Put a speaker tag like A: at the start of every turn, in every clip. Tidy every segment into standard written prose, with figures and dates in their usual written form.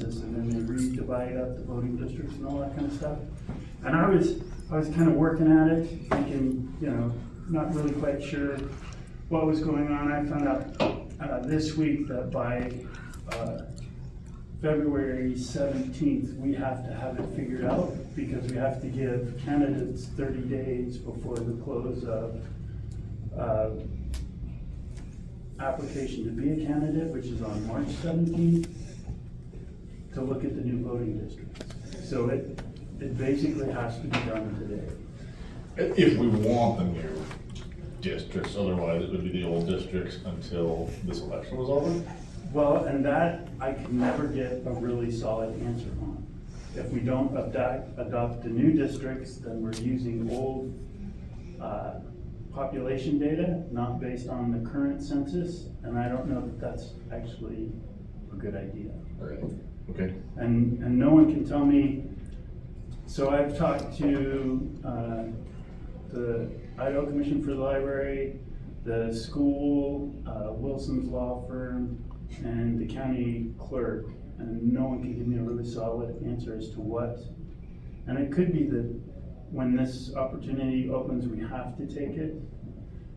A: and then they re-divide up the voting districts and all that kind of stuff. And I was kind of working at it, thinking, you know, not really quite sure what was going on. I found out this week that by February 17th, we have to have it figured out because we have to give candidates 30 days before the close of application to be a candidate, which is on March 17th, to look at the new voting districts. So it basically has to be done today.
B: If we want the new districts, otherwise it would be the old districts until this election was over?
A: Well, and that I can never get a really solid answer on. If we don't adopt the new districts, then we're using old population data, not based on the current census, and I don't know that that's actually a good idea.
B: All right. Okay.
A: And no one can tell me. So I've talked to the Idaho Commission for the Library, the school, Wilson's law firm, and the county clerk, and no one can give me a really solid answer as to what. And it could be that when this opportunity opens, we have to take it.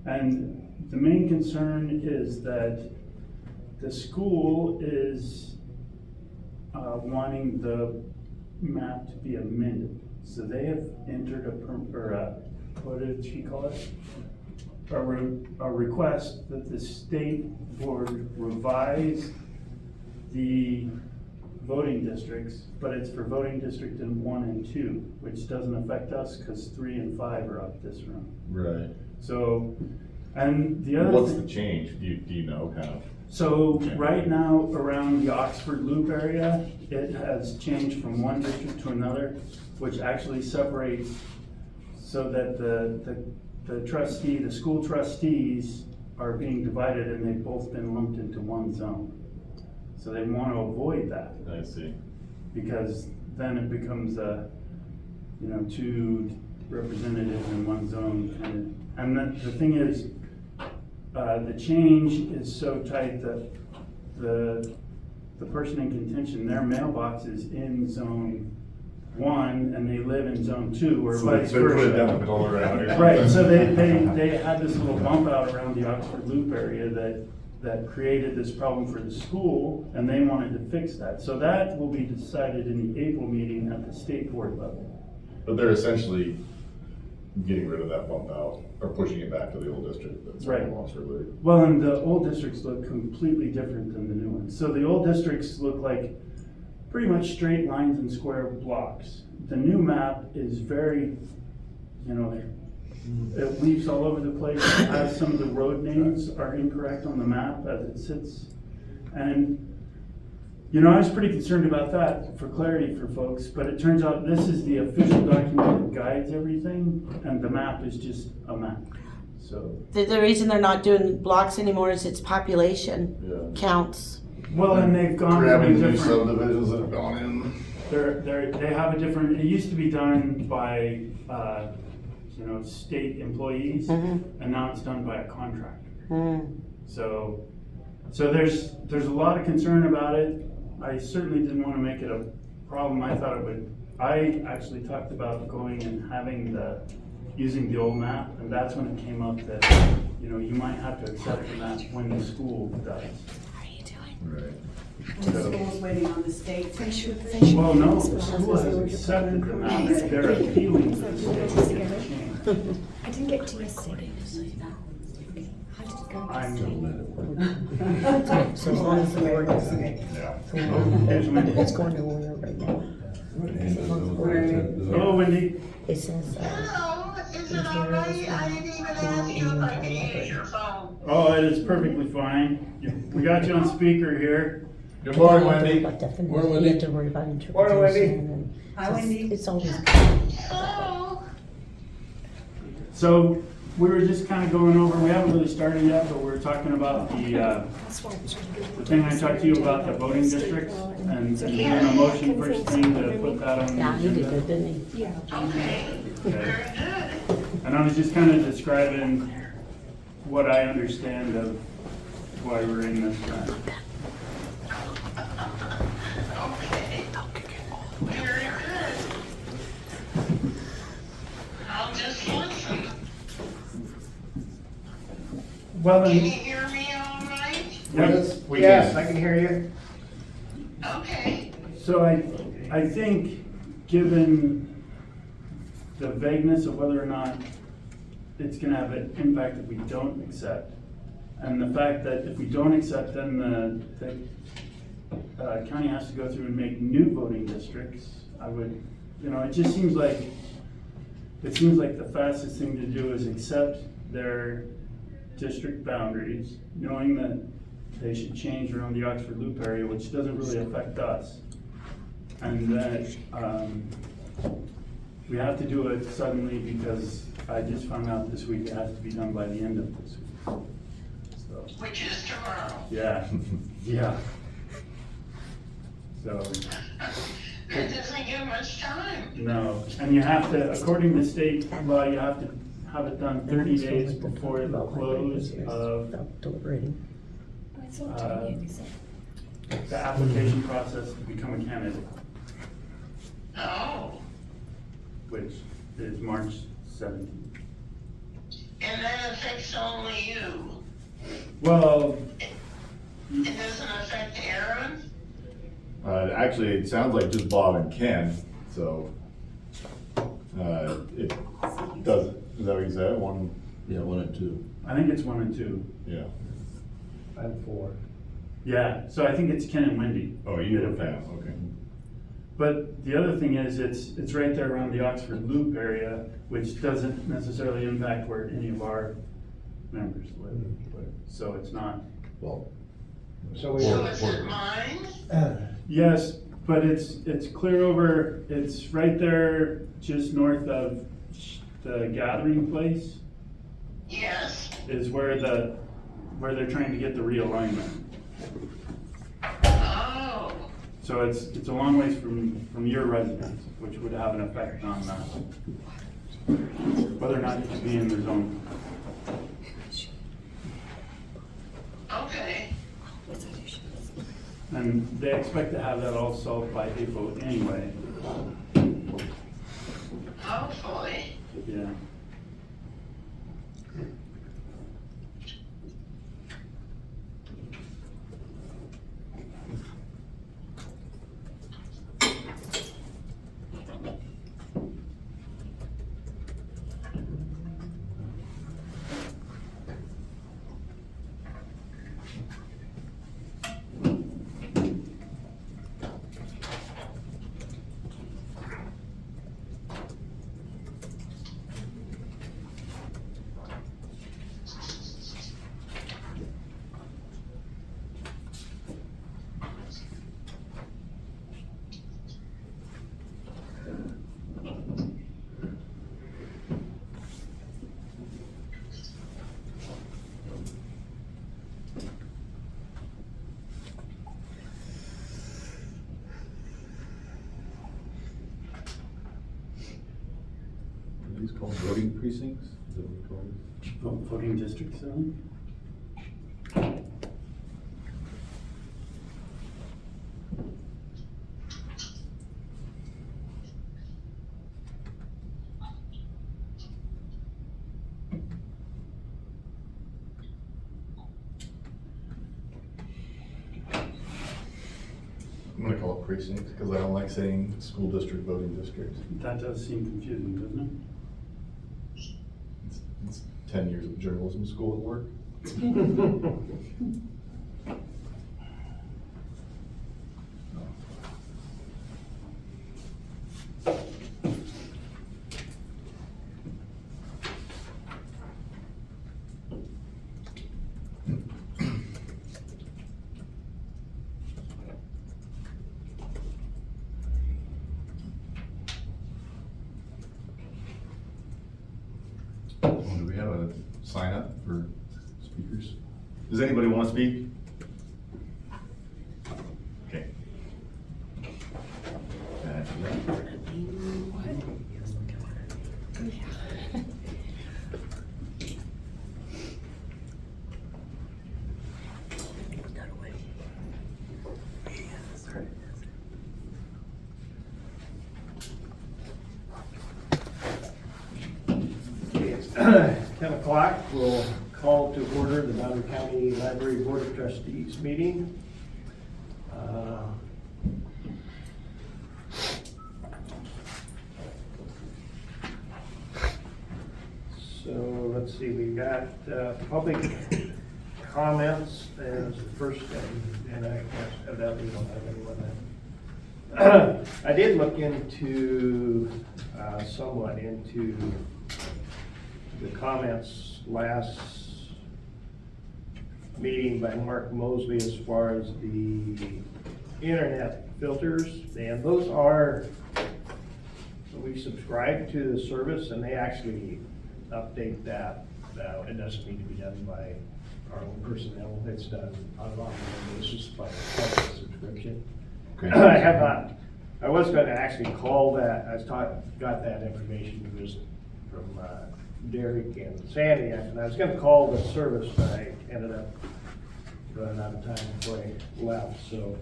A: And the main concern is that the school is wanting the map to be amended. So they have entered what did she call it? A request that the state board revise the voting districts, but it's for voting district in 1 and 2, which doesn't affect us because 3 and 5 are up this room.
B: Right.
A: So, and the other
B: What's the change? Do you know kind of?
A: So right now around the Oxford Loop area, it has changed from one district to another, which actually separates so that the school trustees are being divided and they've both been lumped into one zone. So they want to avoid that.
B: I see.
A: Because then it becomes two representatives in one zone and then the thing is, the change is so tight that the person in contention, their mailbox is in zone 1 and they live in zone 2 or
B: So
A: vice
B: they put it
A: versa.
B: down the middle around.
A: Right, so they had this little bump out around the Oxford Loop area that created this problem for the school, and they wanted to fix that. So that will be decided in the April meeting at the state board level.
B: But they're essentially getting rid of that bump out, or pushing it back to the old district that's
A: Right.
B: on Oxford Loop.
A: Well, and the old districts look completely different than the new ones. So the old districts look like pretty much straight lines and square blocks. The new map is very, it leaves all over the place. As some of the road names are incorrect on the map as it sits. And, I was pretty concerned about that for clarity for folks, but it turns out this is the official document that guides everything, and the map is just a map. So.
C: The reason they're not doing blocks anymore is it's population counts.
A: Well, and they've gone
B: Grabbing
A: to
B: new
A: different.
B: subdivisions that have gone in.
A: They have a different. It used to be done by state employees, and now it's done by a contractor. So there's a lot of concern about it. I certainly didn't want to make it a problem. I thought it would. I actually talked about going and having using the old map, and that's when it came up that you might have to accept the map when the school does.
B: Right.
D: And the school's waiting on the state.
A: Well, no, the school has accepted the map. They're appealing to the state.
E: I didn't get to yesterday. How did it go?
C: So as long as the word is
B: Yeah.
C: it's going to order right now.
A: Hello, Wendy.
C: It says,
F: Hello, is it all right? I didn't even ask you if I could use your phone.
A: Oh, it is perfectly fine. We got you on speaker here.
B: Good morning,
C: You have to worry
B: Wendy.
C: about definition.
B: Morning,
C: You
B: Wendy.
C: have to worry about interpretation. And
D: Hi, Wendy.
C: It's always.
F: Hello.
A: So we were just kind of going over, we haven't really started yet, but we're talking about the thing I talked to you about, the voting districts, and doing a motion first thing to put that on the
C: Yeah, he did
A: agenda.
C: good, didn't he?
E: Yeah.
F: Okay,
A: Okay.
F: very good.
A: And I was just kind of describing what I understand of why we're in this.
F: Okay.
A: Well,
G: Can you
A: then,
G: hear me all right?
H: Yes, I can hear you.
G: Okay.
A: so I think, given the vagueness of whether or not it's gonna have an impact if we don't accept, and the fact that if we don't accept, then the county has to go through and make new voting districts, I would, it just seems like, the fastest thing to do is accept their district boundaries, knowing that they should change around the Oxford Loop area, which doesn't really affect us. And that, we have to do it suddenly because I just found out this week it has to be done by the end of this week. So,
G: Which is tomorrow.
A: yeah, yeah. So,
G: That doesn't give much time.
A: no, and you have to, according to state law, you have to have it done 30 days before the close of
F: Deliberating.
A: the application process to become a candidate,
G: Oh,
A: which is March 17th.
G: and that affects only you.
A: Well,
G: It doesn't affect Aaron?
B: Actually, it sounds like just Bob and Ken, so, it doesn't, is that what you said? One,
I: Yeah, 1 and 2.
A: I think it's 1 and 2.
B: yeah.
H: I'm for.
A: Yeah, so I think it's Ken and Wendy.
B: Oh, you did a pass, okay.
A: But the other thing is, it's right there around the Oxford Loop area, which doesn't necessarily impact where any of our members live. So it's not,
I: Well,
H: So
G: So is it mine?
A: yes, but it's clear over, it's right there just north of the gathering place
G: Yes.
A: is where they're trying to get the realignment.
G: Oh,
A: So it's a long ways from your residence, which would have an effect on whether or not you should be in the zone.
G: okay.
A: And they expect to have that all solved by April anyway.
G: Hopefully.
A: Yeah.
I: are these called voting precincts? Is that what we call them?
A: Voting district zone?
B: I'm gonna call it precincts, because I don't like saying school district voting districts.
A: That does seem confusing, doesn't
B: It's 10 years of journalism school at work. Do we have a sign up for speakers? Does anybody want to speak? Okay.
H: Okay, it's 10 o'clock. We'll call to order the Boundary County Library Board of Trustees meeting. So let's see, we got public comments as the first thing, and I guess evidently we don't have anyone then. I did look into, somewhat into the comments last meeting by Mark Mosley as far as the internet filters, and those are, we subscribe to the service and they actually update that. It doesn't need to be done by our own personnel, it's done on an ongoing basis by a subscription.
I: Okay.
H: I have not, I was gonna actually call that, got that information from Derek and Sandy, and I was gonna call the service, but I ended up running out of time before I left, so.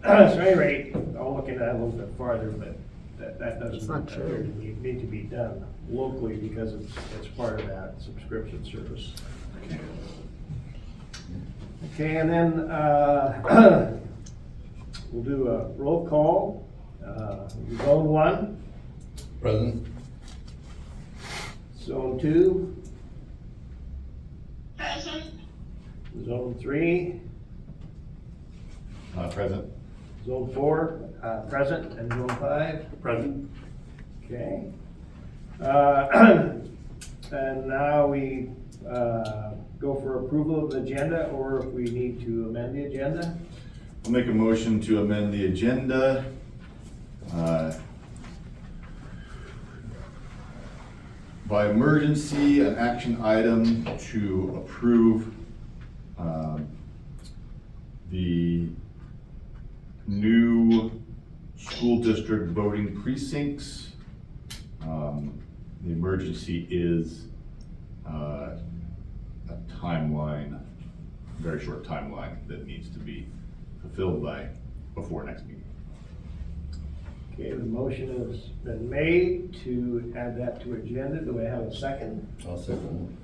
H: So at any rate, I'll look into that a little bit farther, but that
C: It's not
H: doesn't
C: true.
H: need to be done locally because it's part of that subscription service. Okay, and then, we'll do a roll call. Zone 1,
J: Present.
H: Zone 2,
G: Present?
H: Zone 3,
I: Present.
H: Zone 4, present, and Zone 5.
A: Present?
H: Okay. And now we go for approval of the agenda, or if we need to amend the agenda.
I: I'll make a motion to amend the agenda. By emergency, an action item to approve the new school district voting precincts. The emergency is a timeline, very short timeline that needs to be fulfilled before next meeting.
H: Okay, the motion has been made to add that to agenda. Do I have a second?
J: I'll second.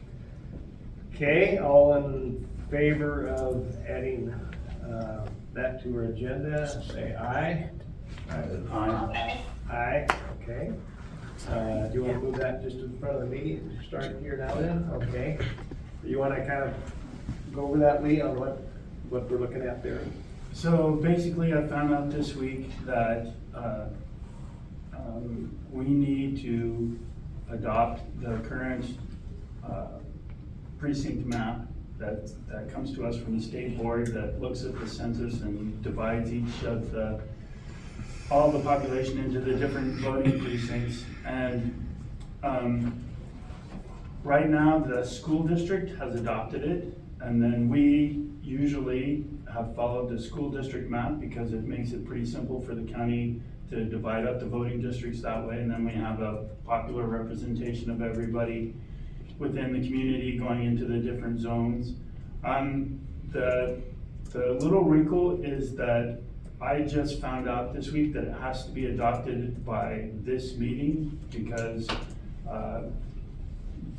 H: Okay, all in favor of adding that to our agenda, say aye.
A: Aye.
H: Aye, okay. Do you want to move that just in front of the meeting, start here now then? Okay. You want to kind of go over that, Lee, on what we're looking at there?
A: So basically, I found out this week that we need to adopt the current precinct map that comes to us from the state board that looks at the census and divides each of all the population into the different voting precincts. And right now, the school district has adopted it, and then we usually have followed the school district map because it makes it pretty simple for the county to divide up the voting districts that way, and then we have a popular representation of everybody within the community going into the different zones. The little wrinkle is that I just found out this week that it has to be adopted by this meeting because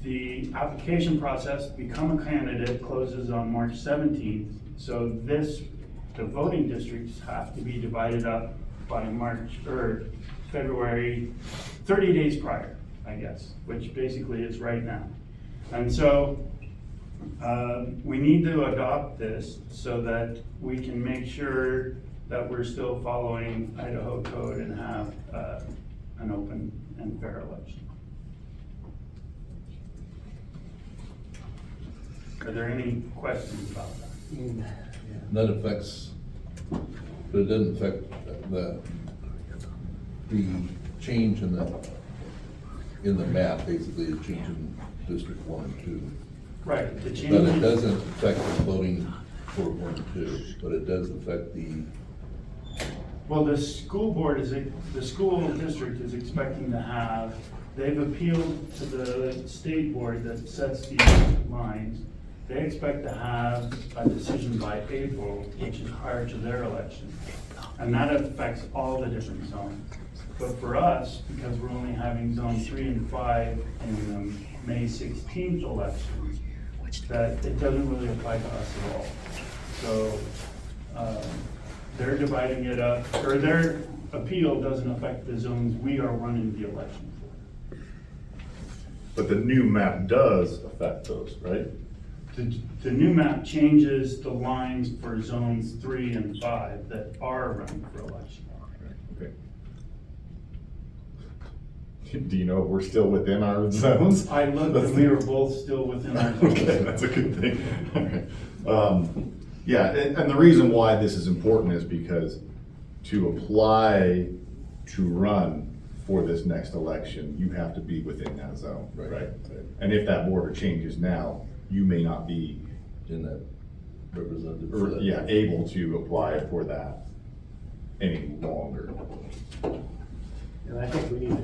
A: the application process to become a candidate closes on March 17th. So the voting districts have to be divided up by February, 30 days prior, I guess, which basically is right now. And so we need to adopt this so that we can make sure that we're still following Idaho code and have an open and fair election. Are there any questions about that?
J: That affects, but it doesn't affect the change in the map, basically, is changing District 1 and 2.
A: Right, the
J: But it
A: change,
J: doesn't affect the voting for 1 and 2, but it does affect
A: well, the school board the school district is expecting to have, they've appealed to the state board that sets these lines. They expect to have a decision by April, which is prior to their election. And that affects all the different zones. But for us, because we're only having zone 3 and 5 in the May 16th election, that it doesn't really apply to us at all. So, they're dividing it up, or their appeal doesn't affect the zones we are running the election for.
B: But the new map does affect those, right?
A: The new map changes the lines for zones 3 and 5 that are running for election.
B: Okay. Do you know if we're still within our zones?
A: I looked and we were both still within our zones.
B: Okay, that's a good thing. Okay. Yeah, and the reason why this is important is because to apply to run for this next election, you have to be within that zone, right? And if that border changes now, you may not be,
J: In that representative.
B: or, yeah, able to apply for that any longer.
H: And I think we need to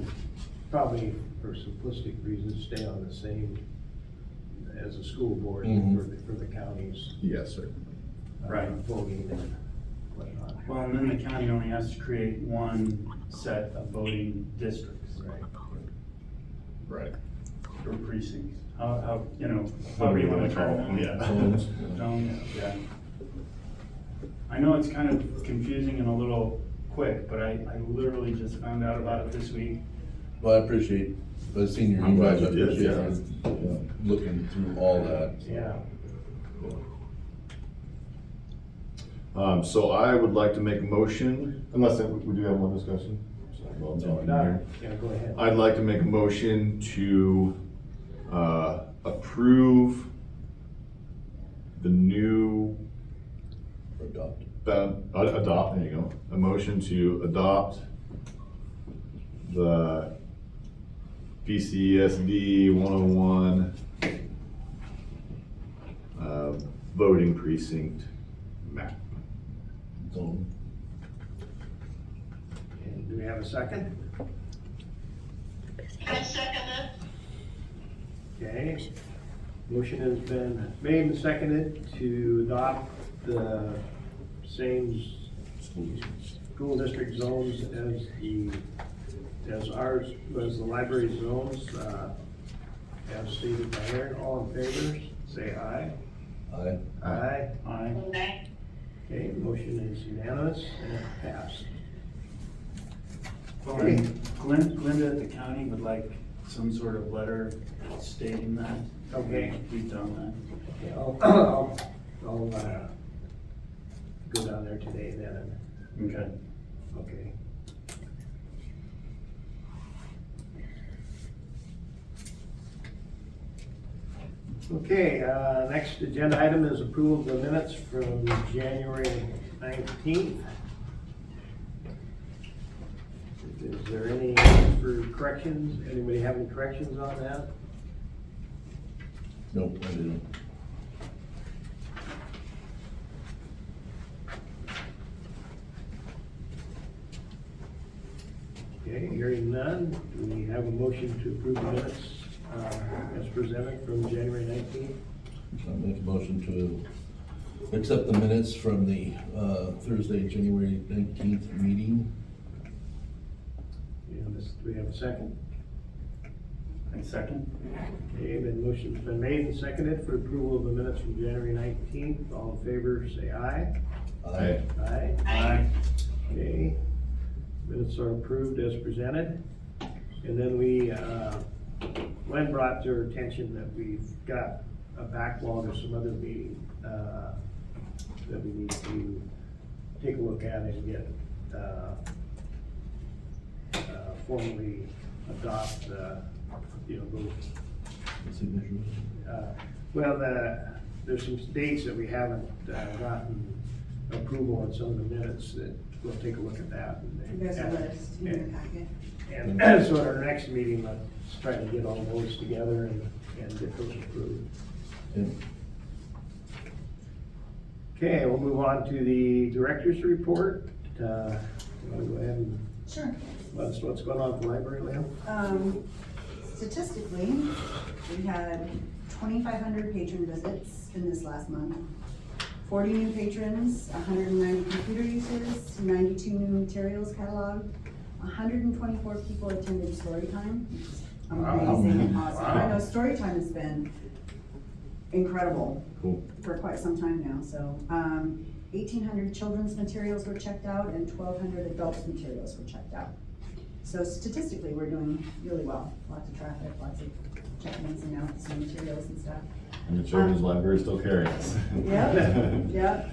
H: probably, for simplistic reasons, stay on the same as a school board for the counties.
B: Yes, sir.
A: Right.
H: Voting and whatnot.
A: Well, and then the county only has to create one set of voting districts,
H: Right.
B: Right.
A: or precincts. How, you know, however you want to call them.
B: Yeah.
J: Zones.
A: Zones, yeah. I know it's kind of confusing and a little quick, but I literally just found out about it this week.
J: Well, I appreciate, I've seen your
B: I'm glad
J: emails, I
B: you did,
J: appreciate
B: yeah.
J: you looking through all that.
H: Yeah.
B: So I would like to make a motion, unless we do have one discussion. Well, I'm jumping in here.
H: Yeah, go ahead.
B: I'd like to make a motion to approve the new,
J: Adopt.
B: adopt, there you go, a motion to adopt the PCSD 101 voting precinct map.
J: Zone.
H: And do we have a second?
G: I second it.
H: Okay. Motion has been made and seconded to adopt the same school district zones as ours, as the library zones, as stated by Aaron. All in favor, say aye.
J: Aye.
H: Aye.
A: Aye.
G: Okay.
H: Okay, motion is unanimous and it passed.
A: Well, and Glenda at the county would like some sort of letter stating that.
H: Okay.
A: We've done
H: Okay, I'll go down there today then.
A: that. Okay.
H: Okay. Okay, next agenda item is approval of the minutes from January 19th. Is there any for corrections? Anybody have any corrections on that?
J: Nope, I didn't.
H: Okay, hearing none, do we have a motion to approve the minutes as presented from January 19th?
J: I'll make a motion to accept the minutes from the Thursday, January 19th meeting.
H: And do we have a second?
A: And second?
H: Okay, then motion's been made and seconded for approval of the minutes from January 19th. All in favor, say aye.
J: Aye.
H: Aye.
A: Aye.
H: Okay, minutes are approved as presented. And then we, Glenn brought to our attention that we've got a backlog of some other meeting, that we need to take a look at and get, formally adopt, those.
J: Signature.
H: Well, there's some dates that we haven't gotten approval on some of the minutes that we'll take a look at that.
D: There's a list in your packet.
H: And so at our next meeting, let's try to get all those together and get those approved.
J: And
H: Okay, we'll move on to the director's report. You wanna go ahead and
D: Sure.
H: let us know what's going on at the library, Leo?
K: Statistically, we had 2,500 patron visits in this last month, 40 new patrons, 190 computer users, 92 new materials cataloged, 124 people attended story time, which is amazing and awesome. I know story time has been incredible
B: Cool.
K: for quite some time now, so. 1,800 children's materials were checked out and 1,200 adults' materials were checked out. So statistically, we're doing really well. Lots of traffic, lots of check-ins and outs and materials and stuff.
B: And the children's library is still carrying us.
K: Yep, yep.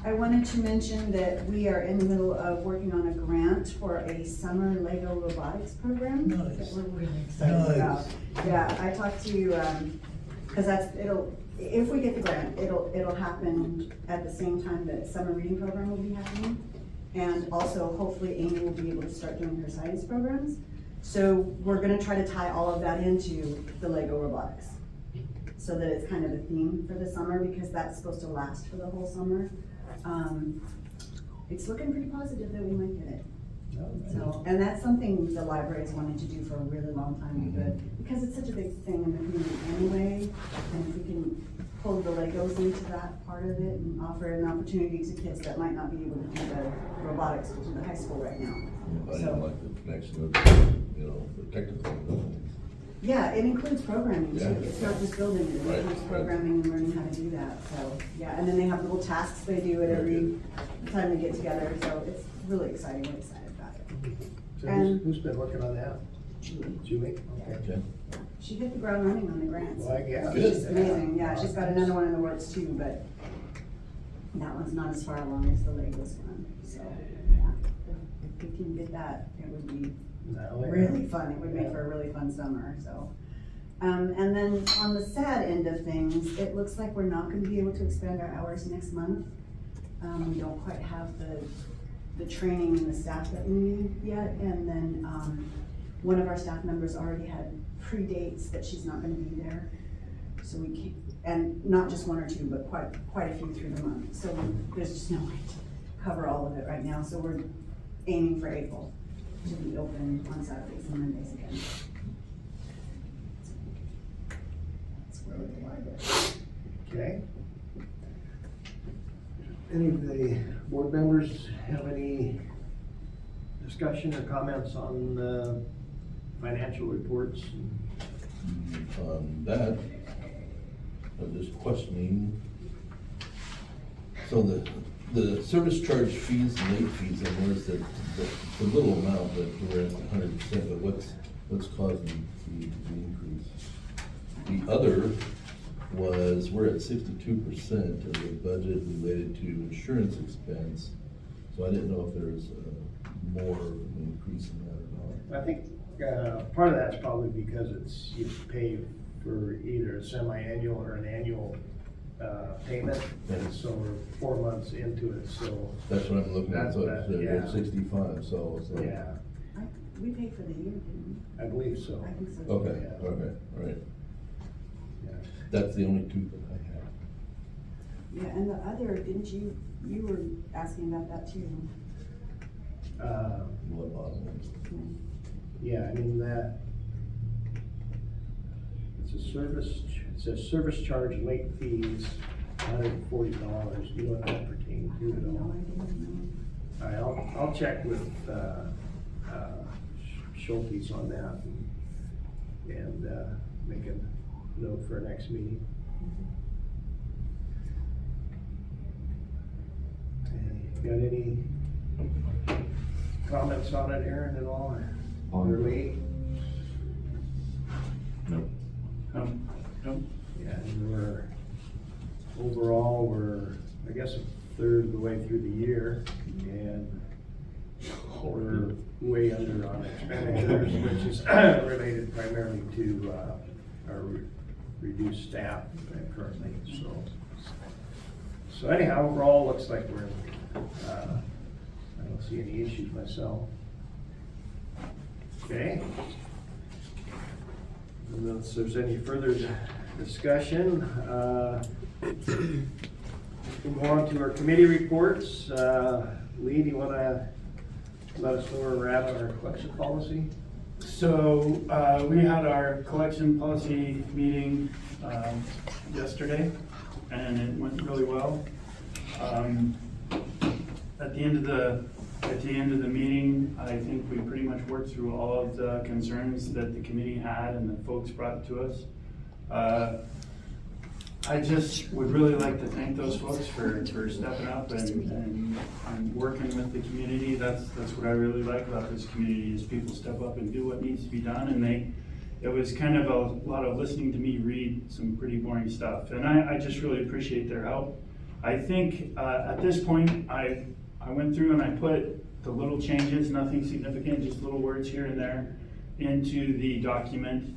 K: I wanted to mention that we are in the middle of working on a grant for a summer Lego robotics program.
J: Nice.
K: That we're really excited about. Yeah, I talked to, cause if we get the grant, it'll happen at the same time that summer reading program will be happening. And also, hopefully Amy will be able to start doing her science programs. So we're gonna try to tie all of that into the Lego robotics. So that it's kind of a theme for the summer, because that's supposed to last for the whole summer. It's looking pretty positive that we might get it. So, and that's something the library's wanted to do for a really long time, but because it's such a big thing in the community anyway, and if we can pull the Legos into that part of it and offer an opportunity to kids that might not be able to do the robotics to the high school right now.
J: I
K: So-
J: didn't like the connection of, the technical.
K: Yeah, it includes programming too.
J: Yeah.
K: It's not just building it,
J: Right,
K: it includes
J: right.
K: programming and learning how to do that, so, yeah, and then they have little tasks they do at every time they get together, so it's really exciting, we're excited about it.
H: So
K: And-
H: who's been working on that? Julie? Okay.
J: Okay.
K: She hit the ground running on the grants.
H: Well, I guess.
K: She's amazing, yeah, she's got another one in the works too, but that one's not as far along as the Legos one, so, yeah. If we can get that, it would be
H: No, yeah.
K: really fun, it would make for a really fun summer, so. And then on the sad end of things, it looks like we're not gonna be able to expand our hours next month. We don't quite have the training and the staff that we need yet, and then, one of our staff members already had pre-dates that she's not gonna be there. So we keep, and not just one or two, but quite a few through the month, so there's just no way to cover all of it right now, so we're aiming for April to be open on Saturdays and Mondays again. That's where we're at the library.
H: Okay. Any of the board members have any discussion or comments on the financial reports?
J: On that, I'm just questioning. So the service charge fees and late fees, I noticed that the little amount that we're at 100%, but what's causing the increase? The other was, we're at 62% of the budget related to insurance expense. So I didn't know if there was more of an increase in that or
H: I think, part of that's probably because you pay for either a semi-annual or an annual, payment. And so we're 4 months into it, so,
J: not. That's what I'm looking at, so
H: That's-
J: it's
H: yeah.
J: at 65, so it's like.
H: yeah,
K: We paid for the year, didn't
H: I believe so.
K: we? I think so.
J: Okay,
H: Yeah.
J: okay, right.
H: Yeah.
J: That's the only two that I have.
K: Yeah, and the other, didn't you were asking about that too.
J: What bottom?
H: Yeah, I mean, it says service charge late fees, $140. Do you know what that pertains
K: I
H: to
K: have
H: at
K: no
H: all?
K: idea, no.
H: All right, I'll check with, Schultes on that and make a note for our next meeting. Okay, got any comments on it, Aaron, at all, or Lee?
B: No.
A: No.
H: Yeah, and overall, we're, I guess, a third of the way through the year, and we're way under on expenditures, which is related primarily to, our reduced staff currently, so. So anyhow, overall, looks like we're, I don't see any issues myself. Okay. Unless there's any further discussion, we'll go on to our committee reports. Lee, do you wanna let us know where we're at on our collection policy?
A: So, we had our collection policy meeting, yesterday, and it went really well. At the end of the meeting, I think we pretty much worked through all of the concerns that the committee had and the folks brought to us. I just would really like to thank those folks for stepping up and working with the community. That's what I really like about this community, is people step up and do what needs to be done, and it was kind of a lot of listening to me read some pretty boring stuff, and I just really appreciate their help. I think, at this point, I went through and I put the little changes, nothing significant, just little words here and there, into the document,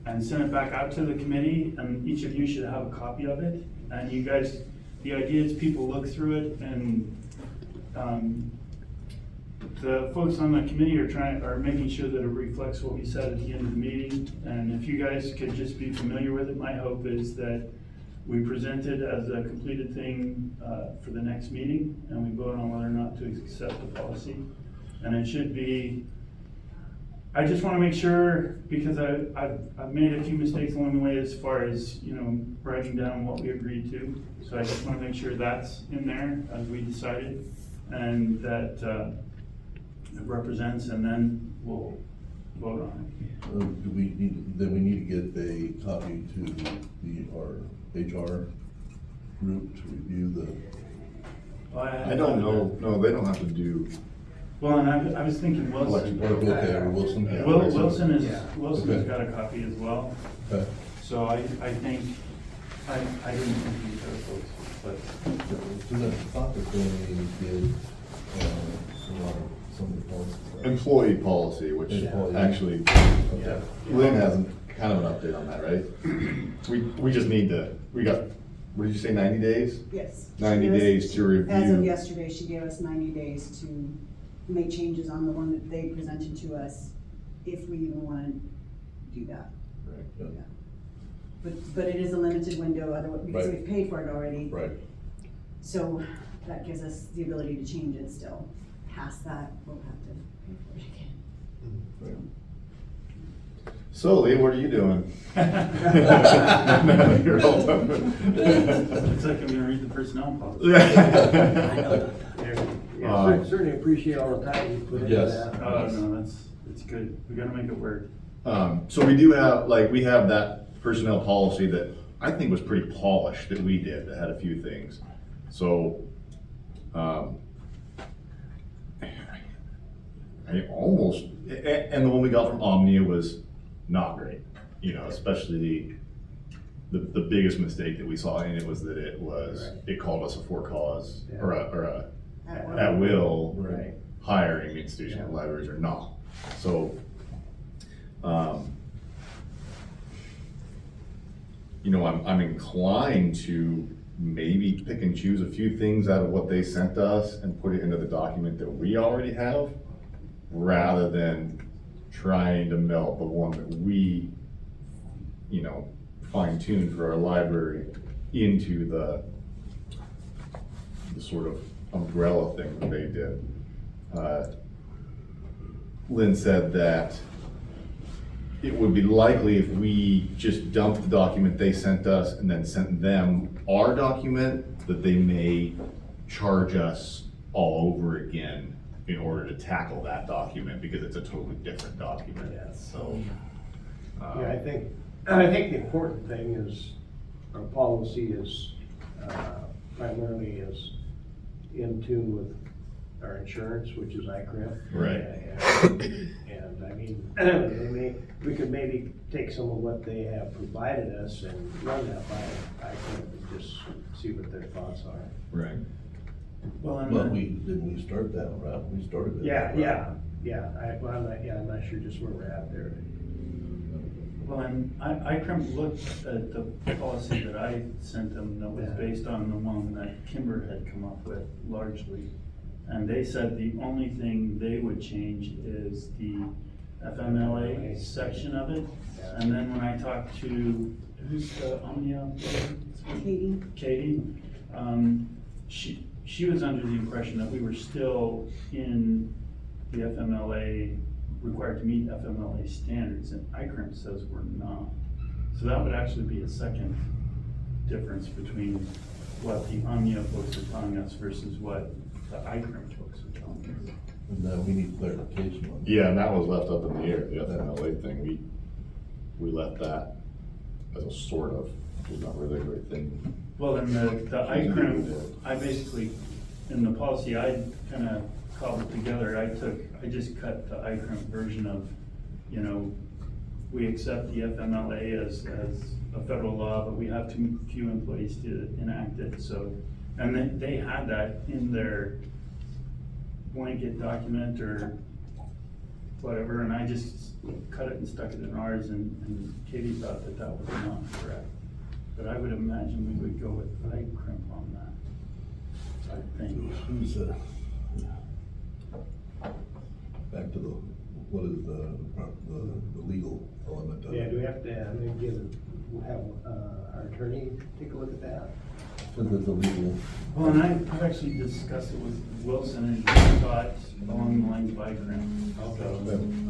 A: and sent it back out to the committee, and each of you should have a copy of it. And you guys, the idea is people look through it, and the folks on the committee are making sure that it reflects what we said at the end of the meeting. And if you guys could just be familiar with it, my hope is that we present it as a completed thing for the next meeting, and we vote on whether or not to accept the policy. And it should be, I just want to make sure, because I've made a few mistakes along the way as far as, writing down what we agreed to. So I just want to make sure that's in there as we decided, and that it represents, and then we'll vote on
J: Do we need to get a copy to our HR group to review
A: it.
B: I don't know, no, they don't have to do.
A: Well, and I was thinking Wilson.
J: Okay, or Wilson?
B: Yeah.
A: Wilson's
J: Okay.
A: got a copy as well.
J: Okay.
A: So I think, I didn't think these other folks, but.
J: So I thought that they did, some of the policies.
B: Employee policy, which
J: Employee.
B: actually,
A: Yeah.
B: Lynn has kind of an update on that, right? We just need to, what did you say, 90 days?
K: Yes.
B: 90 days to review.
K: As of yesterday, she gave us 90 days to make changes on the one that they presented to us, if we even want to do that.
B: Right.
J: Yeah.
K: But it is a limited window, otherwise, because
J: Right.
K: we've paid for it already.
J: Right.
K: So that gives us the ability to change it still. Past that, we'll have to pay for it again.
J: Right.
B: So Lee, what are you doing? No, you're all done.
A: Looks like I'm gonna read the personnel policy.
H: Yeah, certainly appreciate all the time you put into
J: Yes.
H: that.
A: Oh, no, it's good. We gotta make it work.
B: So we do have, we have that personnel policy that I think was pretty polished that we did, that had a few things. So, I almost, and the one we got from Omnia was not great, especially the biggest mistake that we saw in it was that it called us a for cause,
H: Yeah.
B: or a
K: At
B: at will
H: Right.
B: hiring institutional
H: Yeah.
B: libraries or not. So, I'm inclined to maybe pick and choose a few things out of what they sent us and put it into the document that we already have, rather than trying to melt the one that we, fine-tuned for our library into the sort of umbrella thing that they did. Lynn said that it would be likely if we just dumped the document they sent us and then sent them our document, that they may charge us all over again in order to tackle that document, because it's a totally different document.
H: Yeah.
B: So,
H: Yeah, I think the important thing is, our policy is, primarily is in tune with our insurance, which is ICRIP.
B: Right.
H: And I mean, we could maybe take some of what they have provided us and run that by ICRIP and just see what their thoughts are.
B: right.
A: Well, and
J: But
A: then-
J: didn't we start that route? We started it.
H: Yeah, I'm not sure just where we're at there.
A: Well, and I looked at the policy that I sent them that was
H: Yeah.
A: based on the one that Kimber had come up with largely. And they said the only thing they would change is the FMLA section of it.
H: Yeah.
A: And then when I talked to, who's the Omnia? Katie, she was under the impression that we were still in the FMLA, required to meet FMLA standards, and ICRIM says we're not. So that would actually be a second difference between what the Omnia folks are telling us versus what the ICRIM folks are telling us.
J: And now we need clarification on that.
B: Yeah, and that was left up in the air, the FMLA thing. We left that as a sort of It's not really a great thing.
A: Well, in the iCrimp, I basically, in the policy, I kind of cobbled together, I just cut the iCrimp version of, you know, we accept the FMLA as a federal law, but we have too few employees to enact it, so. And then they had that in their blanket document or whatever, and I just cut it and stuck it in ours, and Katie thought that was not correct. But I would imagine we would go with iCrimp on that, I think.
J: Who's, back to what is the legal element of
H: Yeah,
J: it?
H: do we have to, maybe have our attorney take a look at that?
J: Because it's a legal,
A: Well, and I've actually discussed it with Wilson, and he thought along the lines of iCrimp.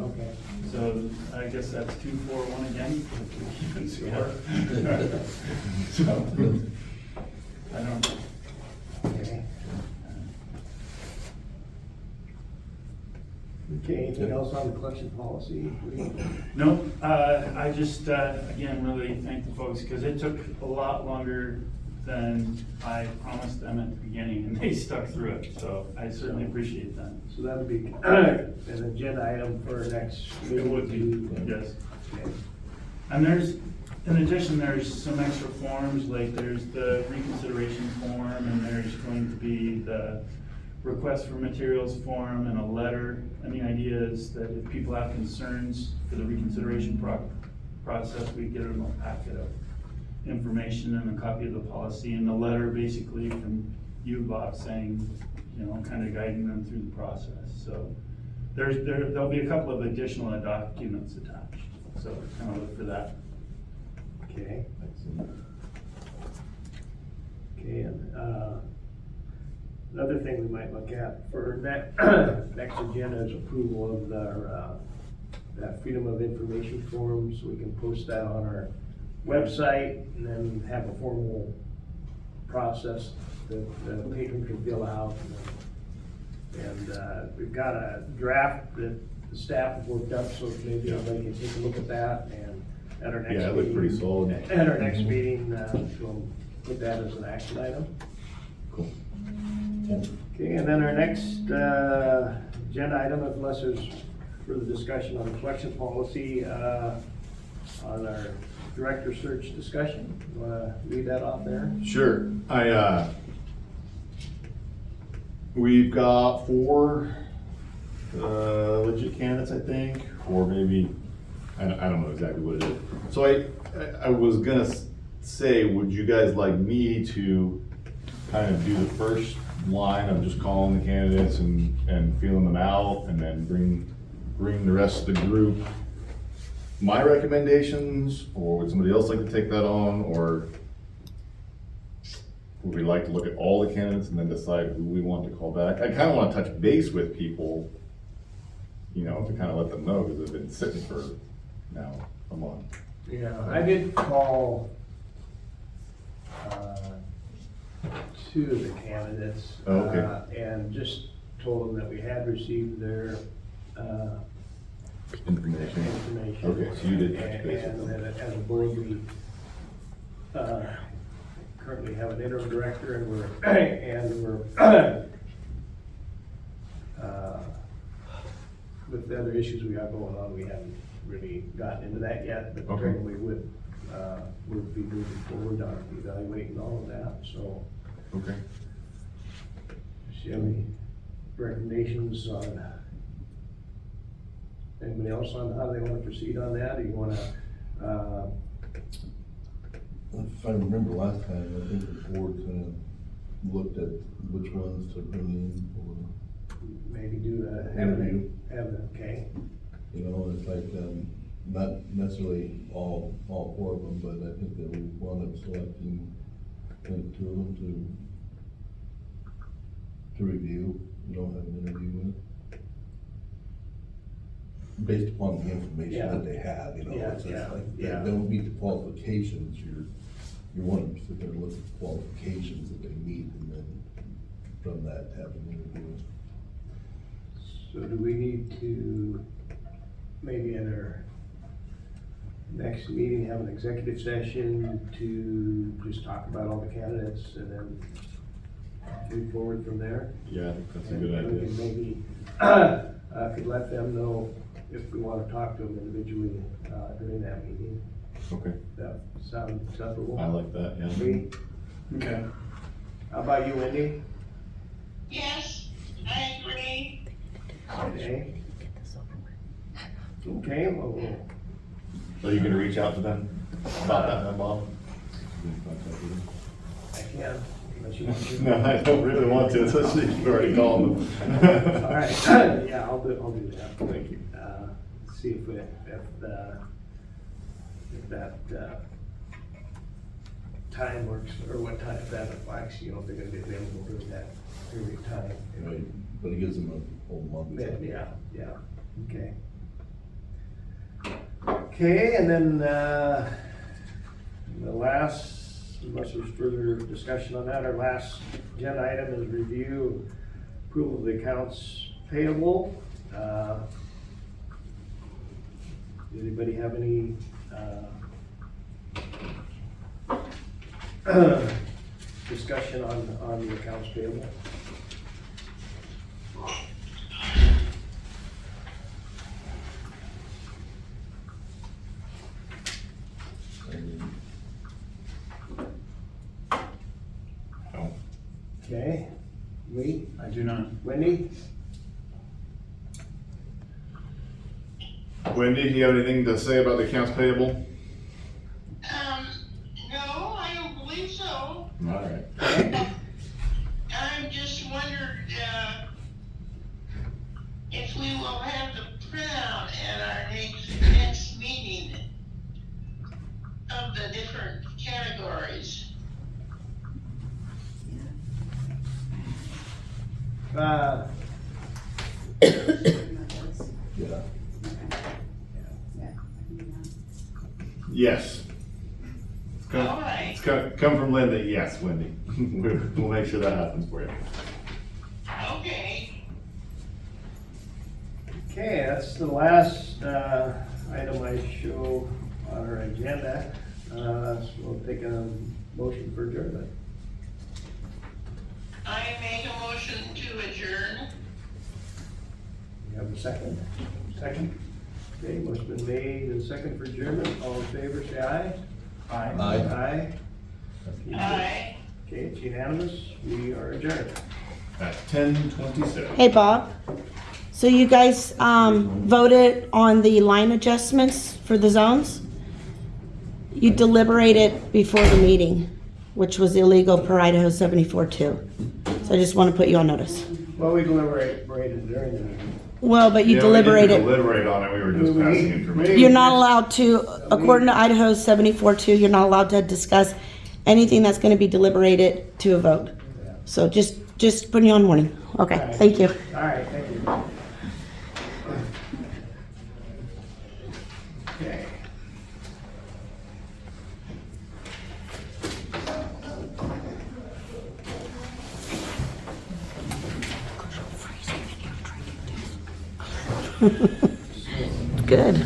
H: Okay.
A: So I guess that's 2-4-1 again, keeping score. I don't,
H: Okay. Okay, anything else on the collection policy?
A: no, I just, again, really thank the folks, because it took a lot longer than I promised them at the beginning, and they stuck through it, so I certainly appreciate that.
H: So that would be an agenda item for our next
A: It
H: meeting.
A: would be, yes.
H: Okay.
A: And in addition, there's some extra forms, like there's the reconsideration form, and there's going to be the request for materials form and a letter. And the idea is that if people have concerns for the reconsideration process, we get them a packet of information and a copy of the policy, and the letter basically from you, Bob, saying, you know, kind of guiding them through the process. So there'll be a couple of additional documents attached, so kind of look for that.
H: Okay. Okay, and, another thing we might look at for next agenda is approval of that Freedom of Information form, so we can post that on our website and then have a formal process that the patron can fill out. And we've got a draft that the staff have worked up, so maybe everybody can take a look at that, and at our next meeting.
B: Yeah, it looked pretty solid.
H: At our next meeting, we'll put that as an action item.
B: Cool.
H: Okay, and then our next agenda item, unless there's further discussion on the collection policy, on our director search discussion, you wanna read that off there?
B: Sure, we've got 4 legit candidates, I think, or maybe, I don't know exactly what it is. So I was gonna say, would you guys like me to kind of do the first line of just calling the candidates and feeling them out, and then bring the rest of the group my recommendations, or would somebody else like to take that on, or would we like to look at all the candidates and then decide who we want to call back? I kind of want to touch base with people, you know, to kind of let them know, because they've been sitting for now a month.
H: Yeah, I did call, 2 of the candidates.
B: Oh, okay.
H: And just told them that we had received their,
B: Information.
H: information.
B: Okay, so you did touch base with
H: And
B: them.
H: that as a board, we, currently have an interim director, and we're, with the other issues we got going on, we haven't really gotten into that yet, but
B: Okay.
H: we would be moving forward on evaluating all of that, so.
B: Okay.
H: Do you have any recommendations on, anybody else on how they want to proceed on that, or you wanna,
J: if I remember last time, I think the board kind of looked at which ones to bring in, or,
H: maybe do
J: Interview.
H: okay,
J: you know, it's like, not necessarily all 4 of them, but I think that we wound up selecting, I think, 2 of them to review, you know, have an interview with. Based upon the information
H: Yeah.
J: that they have, you know,
H: Yeah,
J: it's just
H: yeah,
J: like,
H: yeah.
J: they don't meet the qualifications, you want to sit there and look at the qualifications that they meet, and then from that, have an interview.
H: so do we need to, maybe at our next meeting, have an executive session to just talk about all the candidates and then move forward from there.
B: Yeah, I think that's a good
H: And we
B: idea.
H: can maybe, could let them know if we wanna talk to them individually, during that meeting.
B: Okay,
H: That sound acceptable?
B: I like that, yeah.
H: Lee?
A: Okay.
H: How about you, Wendy?
G: Yes, I agree.
H: Okay. Okay, well,
B: So you gonna reach out to them about that then, Bob?
H: I can, unless you want to.
B: No, I don't really want to, especially if you've already called them.
H: All right, yeah, I'll do that.
B: Thank you.
H: See if that, time works, or what time, if that applies, you know, if they're gonna be available during that period of time.
J: Right, but it gives them a whole month.
H: Yeah, okay. Okay, and then, the last, unless there's further discussion on that, our last agenda item is review approval of the accounts payable. Anybody have any, discussion on the accounts payable?
B: Oh,
H: Okay, Lee,
A: I do not.
H: Wendy?
B: Wendy, do you have anything to say about the accounts payable?
G: No, I don't believe so.
B: All right.
G: I'm just wondered, if we will have the printout at our next meeting of the different categories.
K: Yeah. Okay.
J: Yeah.
K: Yeah, I can do that.
B: Yes. Come,
G: All right.
B: it's come from Linda, yes, Wendy. We'll make sure that happens for you.
G: Okay.
H: Okay, that's the last, item I show on our agenda. So we'll take a motion for adjournment.
G: I make a motion to adjourn.
H: You have a second? Second. Okay, motion been made and second for adjournment. All in favor, say aye.
A: Aye.
J: Aye.
G: Aye.
H: Okay, it's unanimous. We are adjourned.
B: At 10:27.
C: Hey, Bob. So you guys voted on the line adjustments for the zones? You deliberated before the meeting, which was illegal per Idaho 74-2. So I just want to put you on notice.
H: Well, we deliberated during the meeting.
C: Well, but you
B: Yeah, we didn't
C: deliberated.
B: deliberate on it, we were just passing information.
C: You're not allowed to, according to Idaho 74-2, you're not allowed to discuss anything that's going to be deliberated to a vote. So just putting you on warning. Okay, thank you.
H: All right, thank you. Okay.
C: Good.